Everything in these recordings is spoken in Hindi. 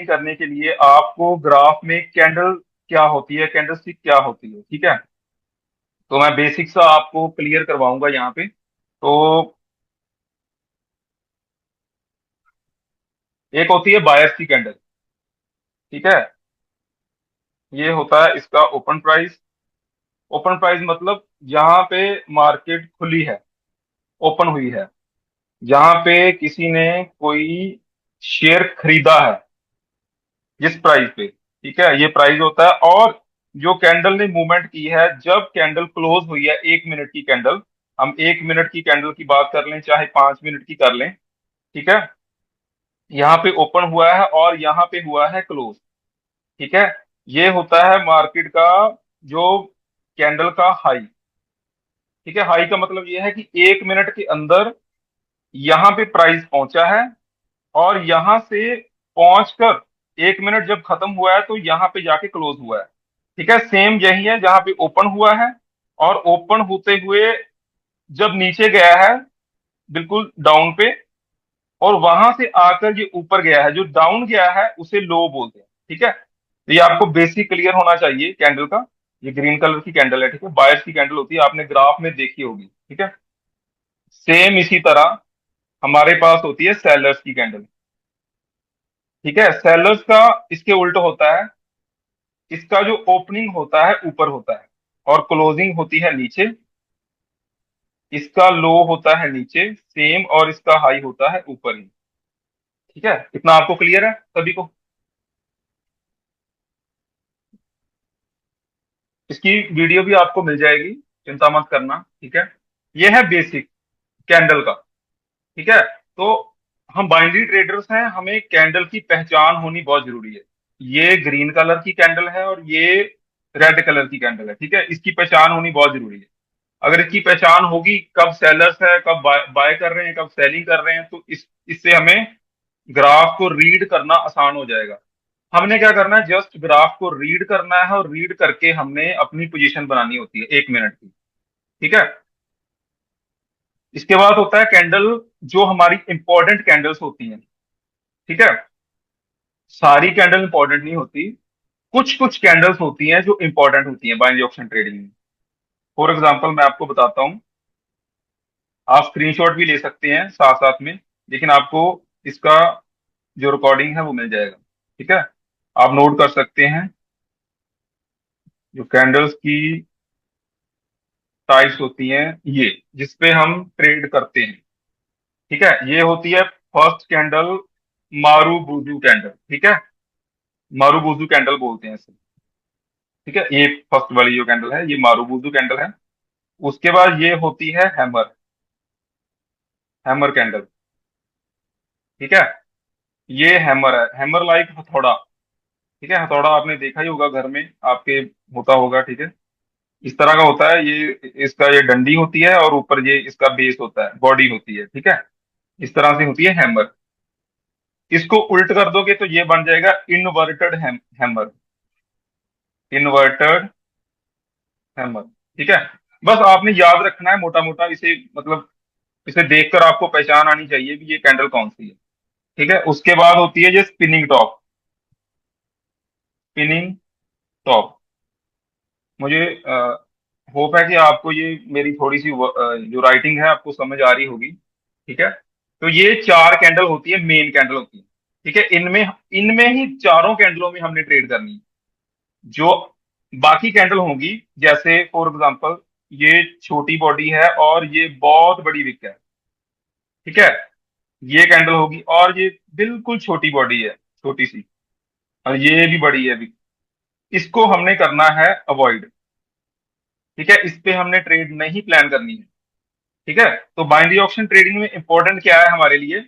करने के लिए आपको ग्राफ में कैंडल क्या होती है, कैंडल स्टिक क्या होती है, ठीक है। तो मैं बेसिक सा आपको क्लियर करवाऊंगा यहाँ पे। तो एक होती है बायर्स की कैंडल, ठीक है। ये होता है इसका ओपन प्राइस। ओपन प्राइस मतलब यहाँ पे मार्केट खुली है, ओपन हुई है, जहां पे किसी ने कोई शेयर खरीदा है जिस प्राइस पे, ठीक है, ये प्राइस होता है। और जो कैंडल ने मूवमेंट की है, जब कैंडल क्लोज हुई है, 1 मिनट की कैंडल, हम 1 मिनट की कैंडल की बात कर लें चाहे 5 मिनट की कर लें, ठीक है। यहाँ पे ओपन हुआ है और यहाँ पे हुआ है क्लोज, ठीक है। ये होता है मार्केट का जो कैंडल का हाई, ठीक है। हाई का मतलब ये है कि 1 मिनट के अंदर यहाँ पे प्राइस पहुंचा है, और यहां से पहुंचकर 1 मिनट जब खत्म हुआ है तो यहाँ पे जाके क्लोज हुआ है, ठीक है। सेम यही है जहां पे ओपन हुआ है, और ओपन होते हुए जब नीचे गया है बिल्कुल डाउन पे, और वहां से आकर ये ऊपर गया है, जो डाउन गया है उसे लो बोलते हैं, ठीक है। तो ये आपको बेसिक क्लियर होना चाहिए कैंडल का। ये ग्रीन कलर की कैंडल है, ठीक है, बायर्स की कैंडल होती है, आपने ग्राफ में देखी होगी, ठीक है। सेम इसी तरह हमारे पास होती है सेलर्स की कैंडल, ठीक है। सेलर्स का इसके उल्टा होता है, इसका जो ओपनिंग होता है ऊपर होता है और क्लोजिंग होती है नीचे। इसका लो होता है नीचे सेम, और इसका हाई होता है ऊपर ही, ठीक है। इतना आपको क्लियर है सभी को? इसकी वीडियो भी आपको मिल जाएगी, चिंता मत करना, ठीक है। ये है बेसिक कैंडल का, ठीक है। तो हम बाइनरी ट्रेडर्स हैं, हमें कैंडल की पहचान होनी बहुत जरूरी है। ये ग्रीन कलर की कैंडल है और ये रेड कलर की कैंडल है, ठीक है। इसकी पहचान होनी बहुत जरूरी है। अगर इसकी पहचान होगी कब सेलर्स है, कब बाय कर रहे हैं, कब सेलिंग कर रहे हैं, तो इससे हमें ग्राफ को रीड करना आसान हो जाएगा। हमने क्या करना है, जस्ट ग्राफ को रीड करना है, और रीड करके हमने अपनी पोजीशन बनानी होती है 1 मिनट की, ठीक है। इसके बाद होता है कैंडल, जो हमारी इंपॉर्टेंट कैंडल्स होती हैं, ठीक है। सारी कैंडल इंपॉर्टेंट नहीं होती, कुछ कुछ कैंडल्स होती हैं जो इंपॉर्टेंट होती हैं बाइनरी ऑप्शन ट्रेडिंग में। फॉर एग्जांपल मैं आपको बताता हूँ, आप स्क्रीनशॉट भी ले सकते हैं साथ साथ में, लेकिन आपको इसका जो रिकॉर्डिंग है वो मिल जाएगा, ठीक है। आप नोट कर सकते हैं जो कैंडल्स की टाइप्स होती हैं, ये जिसपे हम ट्रेड करते हैं, ठीक है। ये होती है फर्स्ट कैंडल, मारू बुजू कैंडल, ठीक है। मारू बुजू कैंडल बोलते हैं इसे, ठीक है। ये फर्स्ट वाली जो कैंडल है ये मारू बुजू कैंडल है। उसके बाद ये होती है हैमर, हैमर कैंडल, ठीक है। ये हैमर है, हैमर लाइक हथौड़ा, ठीक है। हथौड़ा आपने देखा ही होगा घर में आपके, होता होगा, ठीक है। इस तरह का होता है ये, इसका ये डंडी होती है और ऊपर ये इसका बेस होता है, बॉडी होती है, ठीक है। इस तरह से होती है हैमर। इसको उल्ट कर दोगे तो ये बन जाएगा इनवर्टेड हैमर, इन्वर्टेड हैमर, ठीक है। बस आपने याद रखना है मोटा मोटा इसे, मतलब इसे देखकर आपको पहचान आनी चाहिए कि ये कैंडल कौन सी है, ठीक है। उसके बाद होती है ये स्पिनिंग टॉप, स्पिनिंग टॉप। मुझे होप है कि आपको ये मेरी थोड़ी सी जो राइटिंग है आपको समझ आ रही होगी, ठीक है। तो ये चार कैंडल होती है, मेन कैंडल होती है, ठीक है। इनमें इनमें ही चारों कैंडलों में हमने ट्रेड करनी है। जो बाकी कैंडल होंगी, जैसे फॉर एग्जांपल ये छोटी बॉडी है और ये बहुत बड़ी विक है, ठीक है। ये कैंडल होगी और ये बिल्कुल छोटी बॉडी है, छोटी सी, और ये भी बड़ी है विक। इसको हमने करना है अवॉइड, ठीक है। इस पे हमने ट्रेड नहीं प्लान करनी है, ठीक है। तो बाइनरी ऑप्शन ट्रेडिंग में इंपॉर्टेंट क्या है हमारे लिए?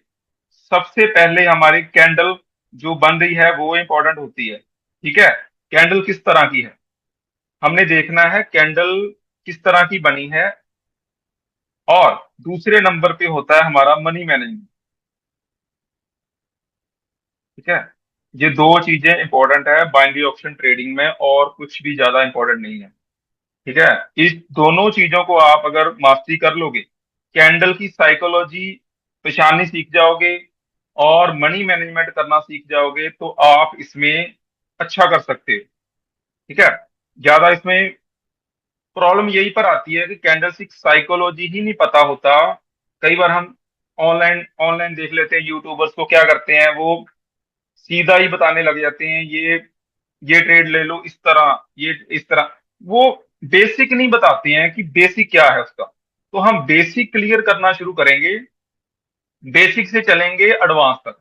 सबसे पहले हमारी कैंडल जो बन रही है वो इंपॉर्टेंट होती है, ठीक है। कैंडल किस तरह की है, हमने देखना है कैंडल किस तरह की बनी है। और दूसरे नंबर पे होता है हमारा मनी मैनेजमेंट, ठीक है। ये दो चीजें इंपॉर्टेंट है बाइनरी ऑप्शन ट्रेडिंग में, और कुछ भी ज्यादा इंपॉर्टेंट नहीं है, ठीक है। इस दोनों चीजों को आप अगर मास्टरी कर लोगे, कैंडल की साइकोलॉजी पहचाननी सीख जाओगे, और मनी मैनेजमेंट करना सीख जाओगे तो आप इसमें अच्छा कर सकते हो। ठीक है। ज्यादा इसमें प्रॉब्लम यही पर आती है कि कैंडलस्टिक साइकोलॉजी ही नहीं पता होता। कई बार हम ऑनलाइन ऑनलाइन देख लेते हैं, यूट्यूबर्स को क्या करते हैं वो सीधा ही बताने लग जाते हैं, ये ट्रेड ले लो इस तरह, ये इस तरह। वो बेसिक नहीं बताते हैं कि बेसिक क्या है उसका। तो हम बेसिक क्लियर करना शुरू करेंगे, बेसिक से चलेंगे एडवांस तक।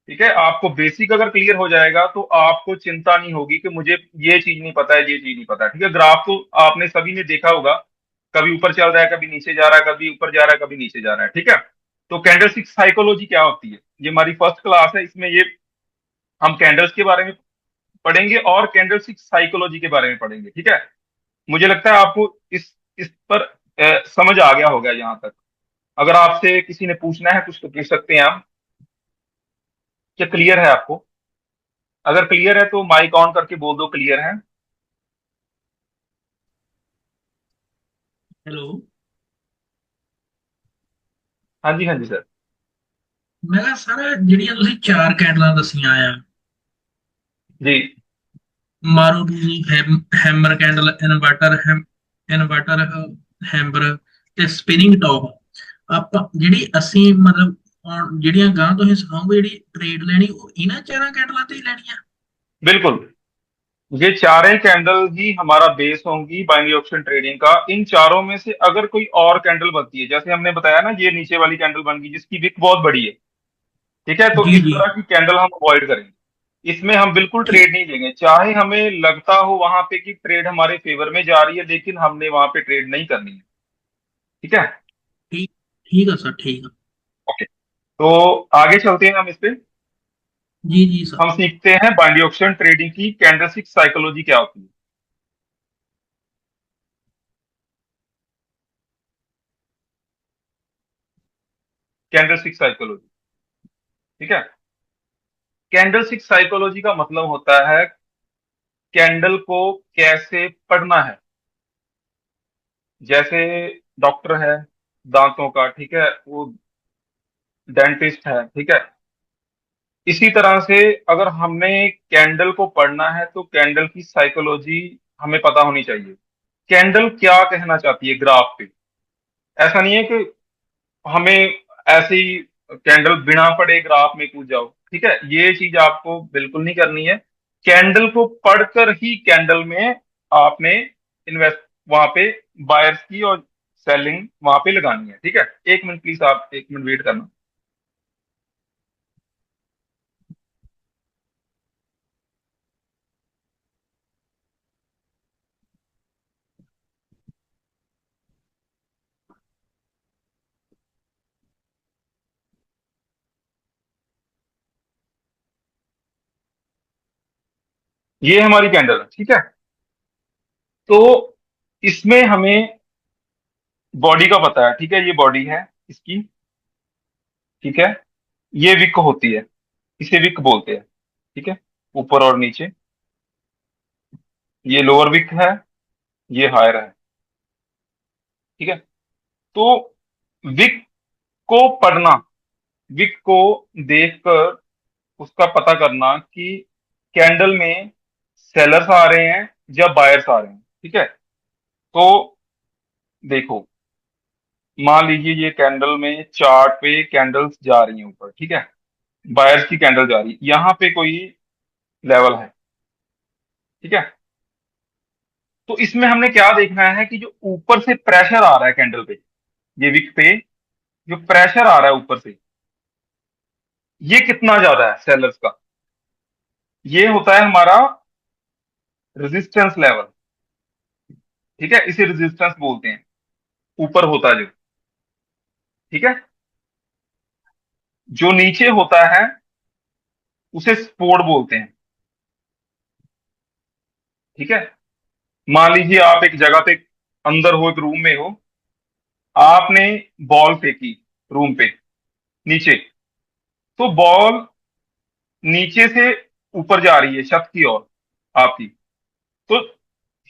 ठीक है। आपको बेसिक अगर क्लियर हो जाएगा तो आपको चिंता नहीं होगी कि मुझे ये चीज नहीं पता है, ये चीज नहीं पता है। ठीक है। ग्राफ तो आपने सभी ने देखा होगा, कभी ऊपर चल रहा है, कभी नीचे जा रहा है, कभी ऊपर जा रहा है, कभी नीचे जा रहा है। ठीक है। तो कैंडलस्टिक साइकोलॉजी क्या होती है, ये हमारी फर्स्ट क्लास है। इसमें ये हम कैंडल्स के बारे में पढ़ेंगे और कैंडलस्टिक साइकोलॉजी के बारे में पढ़ेंगे। ठीक है। मुझे लगता है आपको इस पर समझ आ गया होगा यहाँ तक। अगर आपसे किसी ने पूछना है कुछ तो पूछ सकते हैं आप। क्या क्लियर है आपको? अगर क्लियर है तो माइक ऑन करके बोल दो क्लियर है। हेलो। हाँ जी, हाँ जी सर। मैं ਕਿਹਾ ਸਰ ਜਿਹੜੀਆਂ ਤੁਸੀਂ ਚਾਰ ਕੈਂਡਲਾਂ ਦੱਸੀਆਂ ਆ, जी। ਮਾਰੂਤੀ ਹੈਮਰ ਕੈਂਡਲ, ਇਨਵਰਟਰ ਹੈਮਰ ਤੇ ਸਪਿਨਿੰਗ ਟੌਪ, ਆਪਾਂ ਜਿਹੜੀ ਅਸੀਂ ਮਤਲਬ ਜਿਹੜੀਆਂ ਗਾਂ ਤੁਸੀਂ ਸਿਖਾਓਗੇ ਜਿਹੜੀ ਟ੍ਰੇਡ ਲੈਣੀ ਉਹ ਇਹਨਾਂ ਚਾਰਾਂ ਕੈਂਡਲਾਂ ਤੇ ਹੀ ਲੈਣੀ ਆ? बिल्कुल। ये चारें कैंडल ही हमारा बेस होंगी बाइनरी ऑप्शन ट्रेडिंग का। इन चारों में से अगर कोई और कैंडल बनती है, जैसे हमने बताया ना, ये नीचे वाली कैंडल बन गई जिसकी विक बहुत बड़ी है। ठीक है। तो जी इस जी। तरह की कैंडल हम अवॉइड करेंगे। इसमें हम बिल्कुल ठीक ट्रेड नहीं लेंगे, चाहे हमें लगता हो वहां पे कि ट्रेड हमारे फेवर में जा रही है, लेकिन हमने वहां पे ट्रेड नहीं करनी है। ठीक है। ठीक ठीक है सर, ठीक है। ओके। तो आगे चलते हैं हम इस पे। जी जी सर। हम सीखते हैं बाइनरी ऑप्शन ट्रेडिंग की कैंडलस्टिक साइकोलॉजी क्या होती है। Candlestick psychology. ठीक है। कैंडलस्टिक साइकोलॉजी का मतलब होता है कैंडल को कैसे पढ़ना है। जैसे डॉक्टर है दांतों का, ठीक है, वो डेंटिस्ट है, ठीक है। इसी तरह से अगर हमने कैंडल को पढ़ना है तो कैंडल की साइकोलॉजी हमें पता होनी चाहिए। कैंडल क्या कहना चाहती है ग्राफ पे। ऐसा नहीं है कि हमें ऐसे ही कैंडल बिना पढ़े ग्राफ में कूद जाओ। ठीक है। ये चीज आपको बिल्कुल नहीं करनी है। कैंडल को पढ़कर ही कैंडल में आपने इन्वेस्ट वहां पे बायर्स की और सेलिंग वहां पे लगानी है। ठीक है। एक मिनट प्लीज, आप एक मिनट वेट करना। ये हमारी कैंडल है। ठीक है। तो इसमें हमें बॉडी का पता है। ठीक है। ये बॉडी है इसकी। ठीक है। ये विक होती है, इसे विक बोलते हैं। ठीक है। ऊपर और नीचे, ये लोअर विक है, ये हायर है। ठीक है। तो विक को पढ़ना, विक को देखकर उसका पता करना कि कैंडल में सेलर्स आ रहे हैं या बायर्स आ रहे हैं। ठीक है। तो देखो, मान लीजिए ये कैंडल में चार्ट पे कैंडल्स जा रही हैं ऊपर। ठीक है। बायर्स की कैंडल जा रही है, यहाँ पे कोई लेवल है। ठीक है। तो इसमें हमने क्या देखना है कि जो ऊपर से प्रेशर आ रहा है कैंडल पे, ये विक पे जो प्रेशर आ रहा है ऊपर से, ये कितना ज्यादा है सेलर्स का। ये होता है हमारा रेजिस्टेंस लेवल। ठीक है। इसे रेजिस्टेंस बोलते हैं, ऊपर होता है जो। ठीक है। जो नीचे होता है उसे सपोर्ट बोलते हैं। ठीक है। मान लीजिए आप एक जगह पे अंदर हो, एक रूम में हो, आपने बॉल फेंकी रूम पे नीचे, तो बॉल नीचे से ऊपर जा रही है छत की ओर आपकी। तो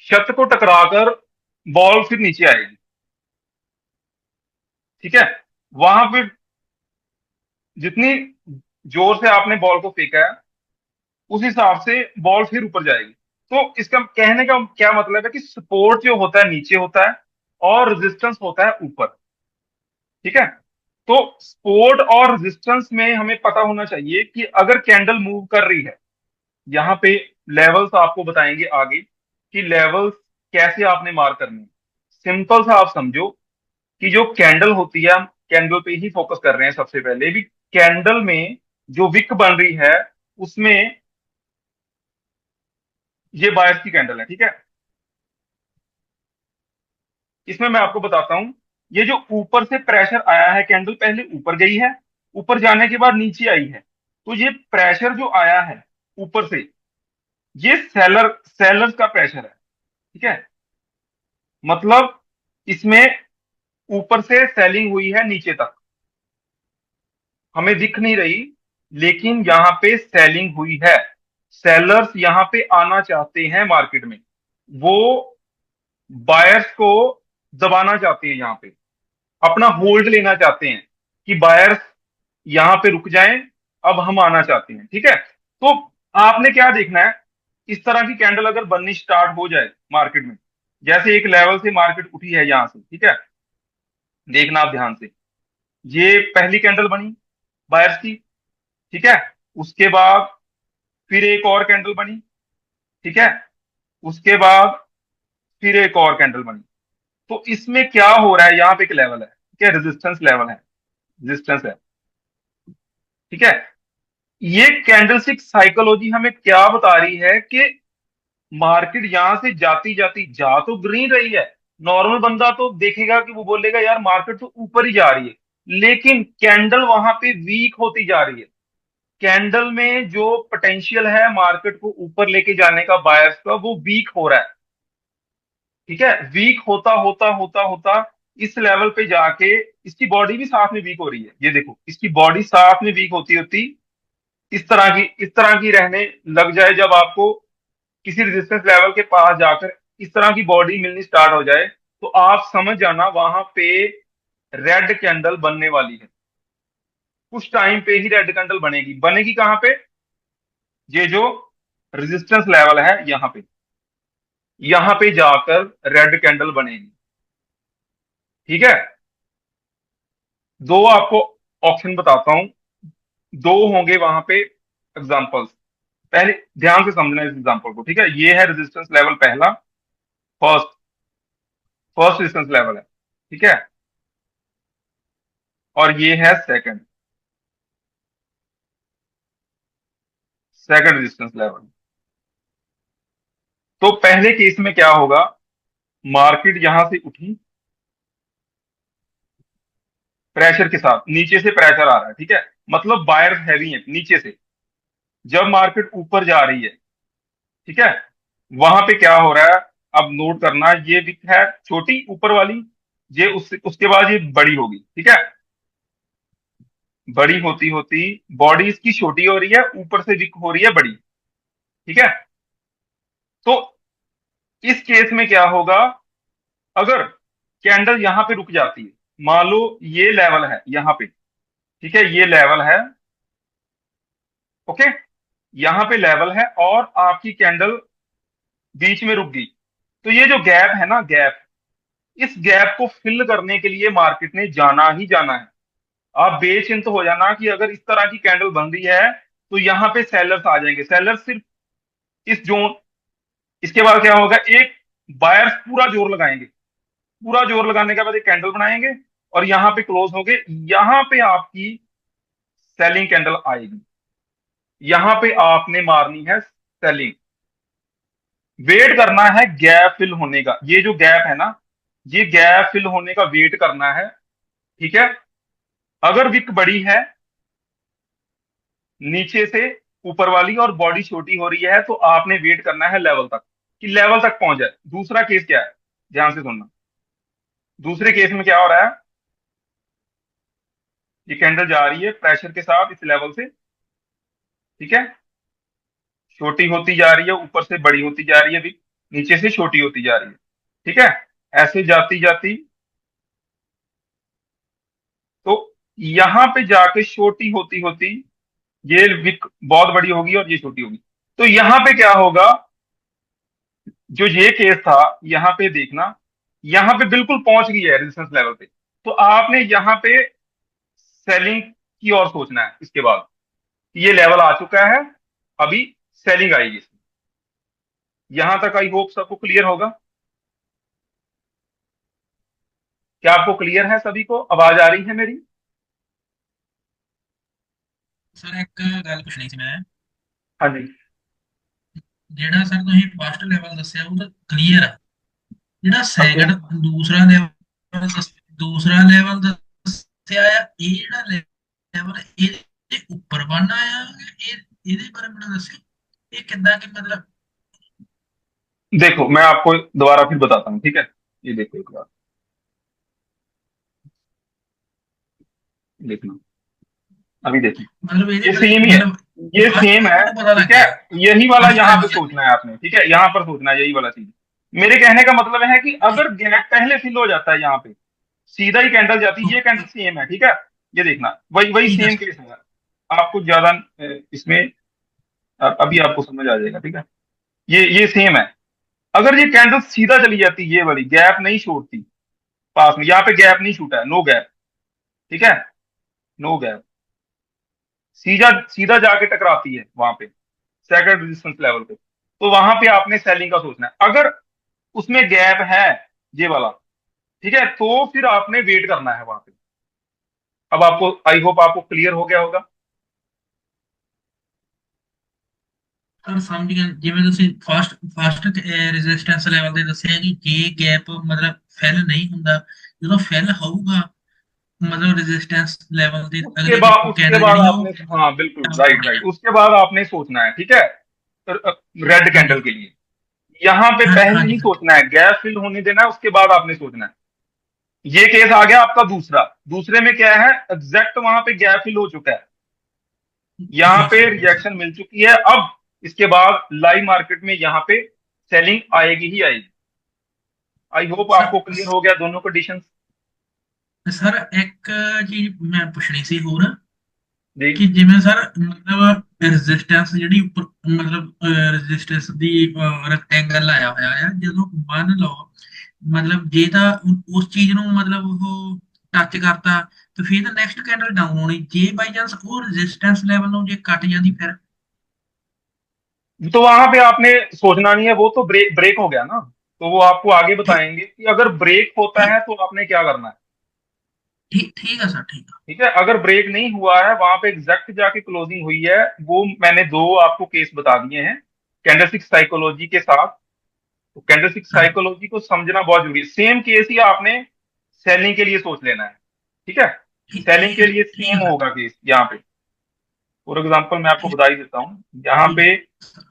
छत को टकराकर बॉल फिर नीचे आएगी। ठीक है। वहां पे जितनी जोर से आपने बॉल को फेंका है, उस हिसाब से बॉल फिर ऊपर जाएगी। तो इसका कहने का क्या मतलब है कि सपोर्ट जो होता है नीचे होता है, और रेजिस्टेंस होता है ऊपर। ठीक है। तो सपोर्ट और रेजिस्टेंस में हमें पता होना चाहिए कि अगर कैंडल मूव कर रही है, यहाँ पे लेवल्स आपको बताएंगे आगे कि लेवल्स कैसे आपने मार्क करने हैं। सिंपल सा आप समझो कि जो कैंडल होती है, हम कैंडल पे ही फोकस कर रहे हैं सबसे पहले भी। कैंडल में जो विक बन रही है, उसमें ये बायर्स की कैंडल है, ठीक है। इसमें मैं आपको बताता हूं, ये जो ऊपर से प्रेशर आया है, कैंडल पहले ऊपर गई है, ऊपर जाने के बाद नीचे आई है। तो ये प्रेशर जो आया है ऊपर से, ये सेलर्स का प्रेशर है, ठीक है। मतलब इसमें ऊपर से सेलिंग हुई है नीचे तक, हमें दिख नहीं रही, लेकिन यहाँ पे सेलिंग हुई है। सेलर्स यहाँ पे आना चाहते हैं मार्केट में, वो बायर्स को दबाना चाहते हैं, यहाँ पे अपना होल्ड लेना चाहते हैं कि बायर्स यहाँ पे रुक जाएं, अब हम आना चाहते हैं, ठीक है। तो आपने क्या देखना है, इस तरह की कैंडल अगर बननी स्टार्ट हो जाए मार्केट में, जैसे एक लेवल से मार्केट उठी है यहां से, ठीक है, देखना आप ध्यान से। ये पहली कैंडल बनी बायर्स की, ठीक है। उसके बाद फिर एक और कैंडल बनी, ठीक है। उसके बाद फिर एक और कैंडल बनी। तो इसमें क्या हो रहा है, यहाँ पे एक लेवल है, ठीक है, रेजिस्टेंस लेवल है, रेजिस्टेंस है, ठीक है। ये कैंडलस्टिक साइकोलॉजी हमें क्या बता रही है कि मार्केट यहां से जाती जाती जा तो ग्रीन रही है। नॉर्मल बंदा तो देखेगा कि वो बोलेगा यार मार्केट तो ऊपर ही जा रही है, लेकिन कैंडल वहां पे वीक होती जा रही है। कैंडल में जो पोटेंशियल है मार्केट को ऊपर लेके जाने का बायर्स का, वो वीक हो रहा है, ठीक है। वीक होता होता होता होता इस लेवल पे जाके इसकी बॉडी भी साथ में वीक हो रही है। ये देखो, इसकी बॉडी साथ में वीक होती होती इस तरह की रहने लग जाए, जब आपको किसी रेजिस्टेंस लेवल के पास जाकर इस तरह की बॉडी मिलनी स्टार्ट हो जाए, तो आप समझ जाना वहां पे रेड कैंडल बनने वाली है। कुछ टाइम पे ही रेड कैंडल बनेगी। बनेगी कहां पे, ये जो रेजिस्टेंस लेवल है यहां पे जाकर रेड कैंडल बनेगी, ठीक है। दो आपको ऑप्शन बताता हूं, दो होंगे वहां पे एग्जांपल्स। पहले ध्यान से समझना इस एग्जांपल को, ठीक है। ये है रेजिस्टेंस लेवल पहला, फर्स्ट फर्स्ट रेजिस्टेंस लेवल है, ठीक है। और ये है सेकंड, सेकंड रेजिस्टेंस लेवल। तो पहले केस में क्या होगा, मार्केट यहां से उठी प्रेशर के साथ, नीचे से प्रेशर आ रहा है, ठीक है, मतलब बायर्स हैवी है नीचे से। जब मार्केट ऊपर जा रही है, ठीक है, वहां पे क्या हो रहा है, अब नोट करना, ये विक है छोटी ऊपर वाली, ये उसके बाद ये बड़ी होगी, ठीक है। बड़ी होती होती बॉडी इसकी छोटी हो रही है, ऊपर से विक हो रही है बड़ी, ठीक है। तो इस केस में क्या होगा, अगर कैंडल यहां पे रुक जाती है, मान लो ये लेवल है यहां पे, ठीक है, ये लेवल है, ओके, यहां पे लेवल है और आपकी कैंडल बीच में रुक गई। तो ये जो गैप है ना, गैप, इस गैप को फिल करने के लिए मार्केट ने जाना ही जाना है। आप बेचिंत हो जाना कि अगर इस तरह की कैंडल बन रही है तो यहां पे सेलर्स आ जाएंगे, सेलर्स सिर्फ इस जोन, इसके बाद क्या होगा, एक बायर्स पूरा जोर लगाएंगे, पूरा जोर लगाने के बाद एक कैंडल बनाएंगे और यहां पे क्लोज होंगे। यहां पे आपकी सेलिंग कैंडल आएगी, यहां पे आपने मारनी है सेलिंग। वेट करना है गैप फिल होने का, ये जो गैप है ना, ये गैप फिल होने का वेट करना है, ठीक है। अगर विक बड़ी है नीचे से ऊपर वाली और बॉडी छोटी हो रही है, तो आपने वेट करना है लेवल तक, कि लेवल तक पहुंच जाए। दूसरा केस क्या है, ध्यान से सुनना। दूसरे केस में क्या हो रहा है, ये कैंडल जा रही है प्रेशर के साथ इस लेवल से, ठीक है, छोटी होती जा रही है, ऊपर से बड़ी होती जा रही है, अभी नीचे से छोटी होती जा रही है, ठीक है। ऐसे जाती जाती, तो यहां पे जाके छोटी होती होती ये विक बहुत बड़ी होगी और ये छोटी होगी। तो यहाँ पे क्या होगा, जो ये केस था, यहाँ पे देखना, यहाँ पे बिल्कुल पहुंच गई है रेजिस्टेंस लेवल पे। तो आपने यहाँ पे सेलिंग की ओर सोचना है इसके बाद, ये लेवल आ चुका है, अभी सेलिंग आएगी इसमें। यहां तक आई होप सबको क्लियर होगा। क्या आपको क्लियर है? सभी को आवाज आ रही है मेरी? ਸਰ ਇੱਕ ਗੱਲ ਪੁੱਛਣੀ ਸੀ ਮੈਂ। हाँ जी। ਜਿਹੜਾ ਸਰ ਤੁਸੀਂ ਫਸਟ ਲੈਵਲ ਦੱਸਿਆ ਉਹ ਤਾਂ ਕਲੀਅਰ ਆ। ਜਿਹੜਾ ओके। ਸੈਕੰਡ ਦੂਸਰਾ ਲੈਵਲ ਦੂਸਰਾ ਲੈਵਲ ਦੱਸਿਆ ਆ, ਇਹ ਜਿਹੜਾ ਲੈਵਲ ਇਹਦੇ ਉੱਪਰ ਬਣਨਾ ਆ, ਇਹ ਇਹਦੇ ਬਾਰੇ ਮੈਨੂੰ ਦੱਸਿਓ, ਇਹ ਕਿੱਦਾਂ ਕਿ ਮਤਲਬ। देखो मैं आपको दोबारा फिर बताता हूँ, ठीक है। ये देखो एक बार, देखना, अभी देखो। मतलब ਇਹਦੇ ये ਬਾਰੇ सेम ही है, मतलब ये फर्स्ट सेम है, लेवल तो पता ठीक लग है। गया। यही वाला फर्स्ट यहाँ पे लेवल सोचना है आपने, ठीक है, यहाँ पर सोचना है यही वाला चीज। मेरे कहने का मतलब है कि अगर गैप पहले फिल हो जाता है यहाँ पे, सीधा ही कैंडल जाती है, ये कैंडल सेम है, ठीक है। ये देखना, वही वही ठीक है सेम सर। केस है। आपको ज्यादा इसमें अभी आपको समझ आ जाएगा, ठीक है। ये सेम है। अगर ये कैंडल सीधा चली जाती, ये वाली गैप नहीं छोड़ती पास में, यहाँ पे गैप नहीं छूटा है, नो गैप, ठीक है, नो गैप, सीधा सीधा जाके टकराती है वहां पे सेकंड रेजिस्टेंस लेवल पे, तो वहां पे आपने सेलिंग का सोचना है। अगर उसमें गैप है, ये वाला, ठीक है, तो फिर आपने वेट करना है वहां पे। अब आपको आई होप आपको क्लियर हो गया होगा। ਸਰ ਸਮਝ ਗਿਆ, ਜਿਵੇਂ ਤੁਸੀਂ ਫਸਟ ਫਸਟ ਰੈਜ਼ਿਸਟੈਂਸ ਲੈਵਲ ਤੇ ਦੱਸਿਆ ਕਿ ਜੇ ਗੈਪ ਮਤਲਬ ਫਿਲ ਨਹੀਂ ਹੁੰਦਾ, ਜਦੋਂ ਫਿਲ ਹੋਊਗਾ मतलब रेजिस्टेंस लेवल ਦੇ उसके ਅਗਲੀ बाद उसके कैंडल बाद ਜਿਹੜੀ ਆ आपने, ਉਹ हाँ बिल्कुल डाउन राइट होने राइट, जाਣਾ। उसके बाद आपने सोचना है, ठीक है, रेड ਹਾਂਜੀ कैंडल के लिए। यहां पे ਹਾਂ पहले ਹਾਂਜੀ नहीं ਹਾਂਜੀ। सोचना है, गैप फिल होने देना है, उसके बाद आपने सोचना है। ये केस आ गया आपका दूसरा। दूसरे में क्या है, एग्जैक्ट वहां पे गैप फिल हो चुका है, यहाँ यस पे सर यस सर। रिजेक्शन मिल चुकी है। अब इसके बाद लाइव मार्केट में यहाँ पे सेलिंग आएगी ही आएगी। आई होप ਸਰ आपको क्लियर हो गया दोनों कंडीशन। ਸਰ ਇੱਕ ਚੀਜ਼ ਮੈਂ ਪੁੱਛਣੀ ਸੀ ਹੋਰ, जी। ਕਿ ਜਿਵੇਂ ਸਰ ਮਤਲਬ ਰੈਜ਼ਿਸਟੈਂਸ ਜਿਹੜੀ ਉੱਪਰ ਮਤਲਬ ਰੈਜ਼ਿਸਟੈਂਸ ਦੀ ਰੈਕਟੈਂਗਲ ਆਇਆ ਹੋਇਆ ਆ, ਜਦੋਂ ਮੰਨ ਲਓ ਮਤਲਬ ਜੇ ਤਾਂ ਉਸ ਚੀਜ਼ ਨੂੰ ਮਤਲਬ ਉਹ ਟੱਚ ਕਰਤਾ, ਤੇ ਫਿਰ ਤਾਂ ਨੈਕਸਟ ਕੈਂਡਲ ਡਾਊਨ ਹੋਣੀ। ਜੇ ਬਾਈ ਚਾਂਸ ਉਹ ਰੈਜ਼ਿਸਟੈਂਸ ਲੈਵਲ ਨੂੰ ਜੇ ਕੱਟ ਜਾਂਦੀ ਫਿਰ। तो वहां पे आपने सोचना नहीं है, वो तो ब्रेक ब्रेक हो गया ना। तो वो आपको आगे ठीक बताएंगे कि अगर ब्रेक होता ठीक है तो आपने क्या करना है। ठीक ठीक है सर ठीक है। ठीक है, अगर ब्रेक नहीं हुआ है, वहां पे एग्जैक्ट जाके क्लोजिंग हुई है, वो मैंने दो आपको केस बता दिए हैं कैंडलस्टिक साइकोलॉजी के साथ। तो कैंडलस्टिक हाँ साइकोलॉजी को समझना बहुत जरूरी है। सेम केस ही आपने सेलिंग के लिए सोच लेना है, ठीक है। सेलिंग के लिए ठीक है सेम सर। होगा केस यहाँ पे। फॉर एग्जाम्पल मैं आपको ठीक बता ही देता हूँ, यहाँ ठीक पे सर।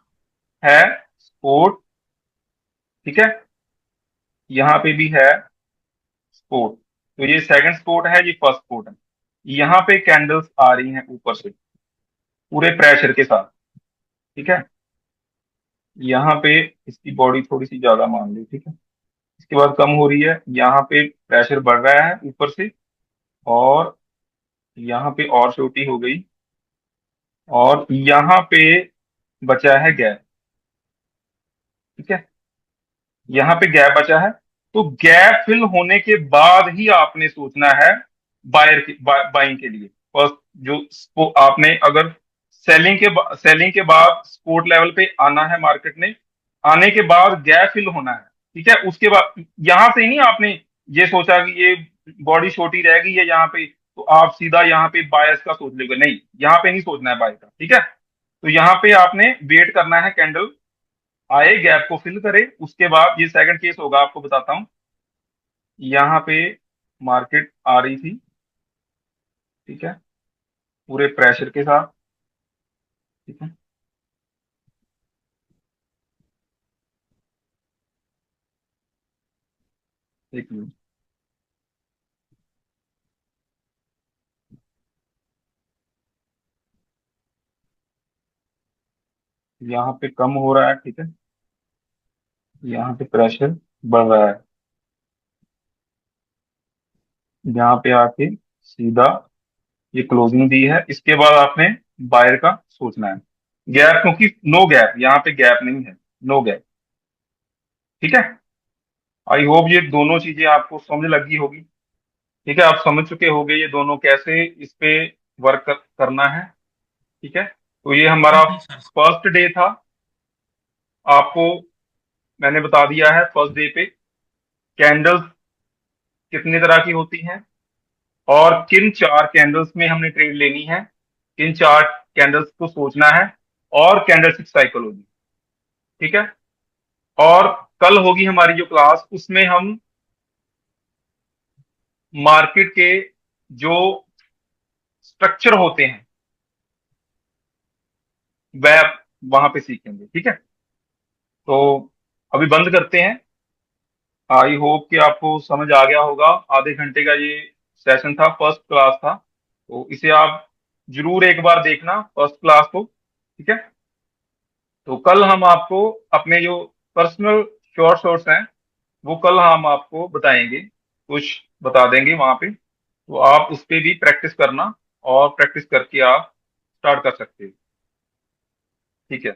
है सपोर्ट, ठीक है, यहाँ पे भी है सपोर्ट। तो ये सेकंड सपोर्ट है, ये फर्स्ट सपोर्ट है। यहाँ पे कैंडल्स आ रही हैं ऊपर से पूरे प्रेशर के साथ, ठीक है। यहाँ पे इसकी बॉडी थोड़ी सी ज्यादा मान ली, ठीक है, इसके बाद कम हो रही है, यहाँ पे प्रेशर बढ़ रहा है ऊपर से, और यहाँ पे और छोटी हो गई, और यहाँ पे बचा है गैप, ठीक है, यहाँ पे गैप बचा है। तो गैप फिल होने के बाद ही आपने सोचना है बायर के बाइंग के लिए। फर्स्ट जो आपने अगर सेलिंग के बाद सपोर्ट लेवल पे आना है मार्केट ने, आने के बाद गैप फिल होना है, ठीक है। उसके बाद यहां से नहीं आपने ये सोचा कि ये बॉडी छोटी रहेगी या यहाँ पे, तो आप सीधा यहाँ पे बायस का सोच लोगे, नहीं, यहाँ पे नहीं सोचना है बाय का, ठीक है। तो यहाँ पे आपने वेट करना है, कैंडल आए, गैप को फिल करे, उसके बाद ये सेकंड केस होगा, आपको बताता हूं। यहाँ पे मार्केट आ रही थी, ठीक है, पूरे प्रेशर के साथ, ठीक है, एक मिनट, यहाँ पे कम हो रहा है, ठीक है, यहाँ पे प्रेशर बढ़ रहा है, यहाँ पे आके सीधा ये क्लोजिंग दी है। इसके बाद आपने बायर का सोचना है। गैप, क्योंकि नो गैप, यहाँ पे गैप नहीं है, नो गैप। ठीक है। आई होप ये दोनों चीजें आपको समझ लगी होगी। ठीक है, आप समझ चुके होंगे ये दोनों कैसे इस पे वर्क करना है। ठीक है, तो ये हमारा जी सर। फर्स्ट डे था। आपको मैंने बता दिया है फर्स्ट डे पे कैंडल्स कितनी तरह की होती हैं, और किन चार कैंडल्स में हमने ट्रेड लेनी है, किन चार कैंडल्स को सोचना है, और कैंडलस्टिक साइकोलॉजी। ठीक है। और कल होगी हमारी जो क्लास, उसमें हम मार्केट के जो स्ट्रक्चर होते हैं वह वहां पे सीखेंगे। ठीक है, तो अभी बंद करते हैं। आई होप कि आपको समझ आ गया होगा। आधे घंटे का ये सेशन था, फर्स्ट क्लास था, तो इसे आप जरूर एक बार देखना फर्स्ट क्लास को। ठीक है, तो कल हम आपको अपने जो पर्सनल शॉर्ट शॉर्ट्स हैं वो कल हम आपको बताएंगे, कुछ बता देंगे वहां पे, तो आप उस पे भी प्रैक्टिस करना, और प्रैक्टिस करके आप स्टार्ट कर सकते हो। ठीक है।